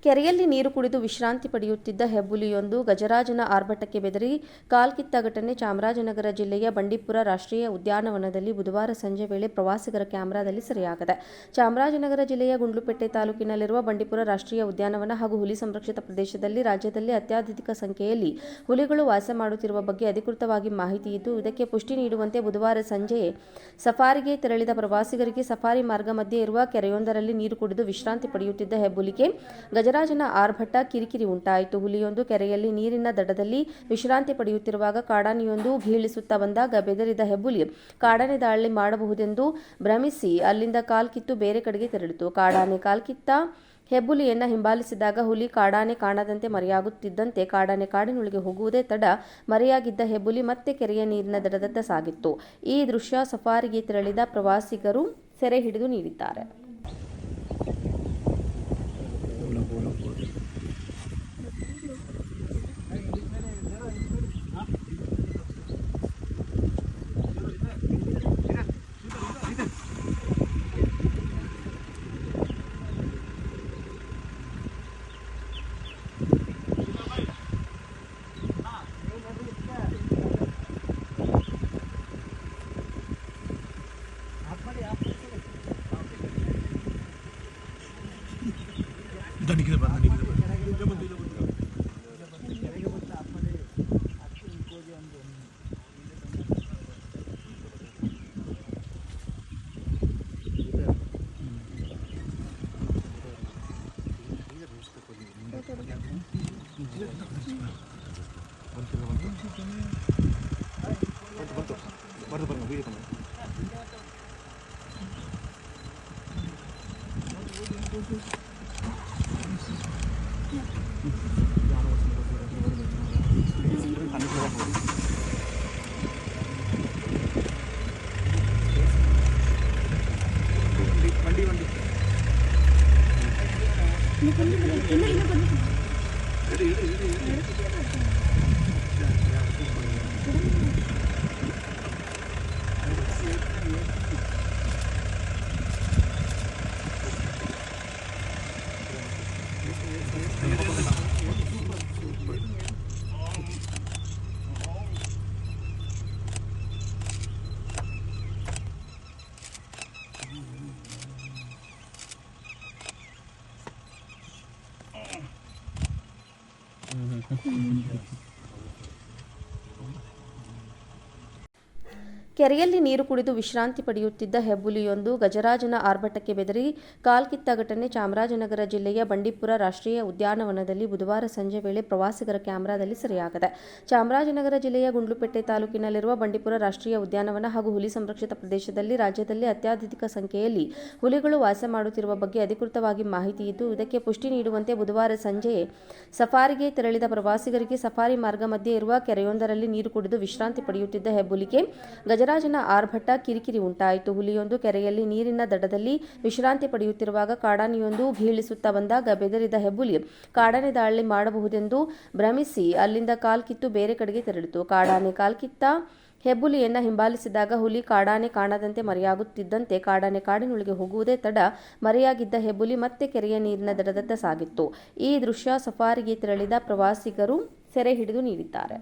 ಕೆರೆಯಲ್ಲಿ ನೀರು ಕುಡಿದು ವಿಶ್ರಾಂತಿ ಪಡೆಯುತ್ತಿದ್ದ ಹೆಬ್ಬುಲಿಯೊಂದು ಗಜರಾಜನ ಆರ್ಭಟಕ್ಕೆ ಬೆದರಿ ಕಾಲ್ಕಿತ್ತ ಘಟನೆ ಚಾಮರಾಜನಗರ ಜಿಲ್ಲೆಯ ಬಂಡೀಪುರ ರಾಷ್ಟ್ರೀಯ ಉದ್ಯಾನವನದಲ್ಲಿ ಬುಧವಾರ ಸಂಜೆ ವೇಳೆ ಪ್ರವಾಸಿಗರ ಕ್ಯಾಮೆರಾದಲ್ಲಿ ಸೆರೆಯಾಗಿದೆ. ಚಾಮರಾಜನಗರ ಜಿಲ್ಲೆಯ ಗುಂಡ್ಲುಪೇಟೆ ತಾಲೂಕಿನಲ್ಲಿರುವ ಬಂಡೀಪುರ ರಾಷ್ಟ್ರೀಯ ಉದ್ಯಾನವನ ಹಾಗೂ ಹುಲಿ ಸಂರಕ್ಷಿತ ಪ್ರದೇಶದಲ್ಲಿ ರಾಜ್ಯದಲ್ಲಿ ಅತ್ಯಧಿಕ ಸಂಖ್ಯೆಯಲ್ಲಿ ಹುಲಿಗಳು ವಾಸ ಮಾಡುತ್ತಿರುವ ಬಗ್ಗೆ ಅಧಿಕೃತವಾಗಿ ಮಾಹಿತಿ ಇದ್ದು, ಇದಕ್ಕೆ ಪುಷ್ಟಿ ನೀಡುವಂತೆ ಬುಧವಾರ ಸಂಜೆ ಸಫಾರಿಗೆ ತೆರಳಿದ ಪ್ರವಾಸಿಗರಿಗೆ ಸಫಾರಿ ಮಾರ್ಗ ಮಧ್ಯೆ ಇರುವ ಕೆರೆಯೊಂದರಲ್ಲಿ ನೀರು ಕುಡಿದು ವಿಶ್ರಾಂತಿ ಪಡೆಯುತ್ತಿದ್ದ ಹೆಬ್ಬುಲಿಗೆ ಗಜರಾಜನ ಆರ್ಭಟ ಕಿರಿಕಿರಿ ಉಂಟಾಯಿತು. ಹುಲಿಯೊಂದು ಕೆರೆಯಲ್ಲಿ ನೀರಿನ ದಡದಲ್ಲಿ ವಿಶ್ರಾಂತಿ ಪಡೆಯುತ್ತಿರುವಾಗ ಕಾಡಾನೆಯೊಂದು ಘೀಳಿಸುತ್ತಾ ಬಂದಾಗ ಬೆದರಿದ ಹೆಬ್ಬುಲಿ ಕಾಡಾನೆ ದಾಳಿ ಮಾಡಬಹುದೆಂದು ಭ್ರಮಿಸಿ ಅಲ್ಲಿಂದ ಕಾಲ್ಕಿತ್ತು ಬೇರೆ ಕಡೆಗೆ ತೆರಳಿತು. ಕಾಡಾನೆ ಕಾಲ್ಕಿತ್ತ ಹೆಬ್ಬುಲಿಯನ್ನ ಹಿಂಬಾಲಿಸಿದಾಗ ಹುಲಿ ಕಾಡಾನೆ ಕಾಣದಂತೆ ಮರೆಯಾಗುತ್ತಿದ್ದಂತೆ ಕಾಡಾನೆ ಕಾಡಿನೊಳಗೆ ಹೋಗುವುದೇ ತಡ ಮರೆಯಾಗಿದ್ದ ಹೆಬ್ಬುಲಿ ಮತ್ತೆ ಕೆರೆಯ ನೀರಿನ ದಡದತ್ತ ಸಾಗಿತ್ತು. ಈ ದೃಶ್ಯ ಸಫಾರಿಗೆ ತೆರಳಿದ ಪ್ರವಾಸಿಗರು ಸೆರೆ ಹಿಡಿದು ನೀಡಿದ್ದಾರೆ. ಕೆರೆಯಲ್ಲಿ ನೀರು ಕುಡಿದು ವಿಶ್ರಾಂತಿ ಪಡೆಯುತ್ತಿದ್ದ ಹೆಬ್ಬುಲಿಯೊಂದು ಗಜರಾಜನ ಆರ್ಭಟಕ್ಕೆ ಬೆದರಿ ಕಾಲ್ಕಿತ್ತ ಘಟನೆ ಚಾಮರಾಜನಗರ ಜಿಲ್ಲೆಯ ಬಂಡೀಪುರ ರಾಷ್ಟ್ರೀಯ ಉದ್ಯಾನವನದಲ್ಲಿ ಬುಧವಾರ ಸಂಜೆ ವೇಳೆ ಪ್ರವಾಸಿಗರ ಕ್ಯಾಮೆರಾದಲ್ಲಿ ಸೆರೆಯಾಗಿದೆ. ಚಾಮರಾಜನಗರ ಜಿಲ್ಲೆಯ ಗುಂಡ್ಲುಪೇಟೆ ತಾಲೂಕಿನಲ್ಲಿರುವ ಬಂಡೀಪುರ ರಾಷ್ಟ್ರೀಯ ಉದ್ಯಾನವನ ಹಾಗೂ ಹುಲಿ ಸಂರಕ್ಷಿತ ಪ್ರದೇಶದಲ್ಲಿ ರಾಜ್ಯದಲ್ಲಿ ಅತ್ಯಧಿಕ ಸಂಖ್ಯೆಯಲ್ಲಿ ಹುಲಿಗಳು ವಾಸ ಮಾಡುತ್ತಿರುವ ಬಗ್ಗೆ ಅಧಿಕೃತವಾಗಿ ಮಾಹಿತಿ ಇದ್ದು, ಇದಕ್ಕೆ ಪುಷ್ಟಿ ನೀಡುವಂತೆ ಬುಧವಾರ ಸಂಜೆ ಸಫಾರಿಗೆ ತೆರಳಿದ ಪ್ರವಾಸಿಗರಿಗೆ ಸಫಾರಿ ಮಾರ್ಗ ಮಧ್ಯೆ ಇರುವ ಕೆರೆಯೊಂದರಲ್ಲಿ ನೀರು ಕುಡಿದು ವಿಶ್ರಾಂತಿ ಪಡೆಯುತ್ತಿದ್ದ ಹೆಬ್ಬುಲಿಗೆ ಗಜರಾಜನ ಆರ್ಭಟ ಕಿರಿಕಿರಿ ಉಂಟಾಯಿತು. ಹುಲಿಯೊಂದು ಕೆರೆಯಲ್ಲಿ ನೀರಿನ ದಡದಲ್ಲಿ ವಿಶ್ರಾಂತಿ ಪಡೆಯುತ್ತಿರುವಾಗ ಕಾಡಾನೆಯೊಂದು ಘೀಳಿಸುತ್ತಾ ಬಂದಾಗ ಬೆದರಿದ ಹೆಬ್ಬುಲಿ ಕಾಡಾನೆ ದಾಳಿ ಮಾಡಬಹುದೆಂದು ಭ್ರಮಿಸಿ ಅಲ್ಲಿಂದ ಕಾಲ್ಕಿತ್ತು ಬೇರೆ ಕಡೆಗೆ ತೆರಳಿತು. ಕಾಡಾನೆ ಕಾಲ್ಕಿತ್ತ ಹೆಬ್ಬುಲಿಯನ್ನ ಹಿಂಬಾಲಿಸಿದಾಗ ಹುಲಿ ಕಾಡಾನೆ ಕಾಣದಂತೆ ಮರೆಯಾಗುತ್ತಿದ್ದಂತೆ ಕಾಡಾನೆ ಕಾಡಿನೊಳಗೆ ಹೋಗುವುದೇ ತಡ ಮರೆಯಾಗಿದ್ದ ಹೆಬ್ಬುಲಿ ಮತ್ತೆ ಕೆರೆಯ ನೀರಿನ ದಡದತ್ತ ಸಾಗಿತ್ತು. ಈ ದೃಶ್ಯ ಸಫಾರಿಗೆ ತೆರಳಿದ ಪ್ರವಾಸಿಗರು ಸೆರೆ ಹಿಡಿದು ನೀಡಿದ್ದಾರೆ.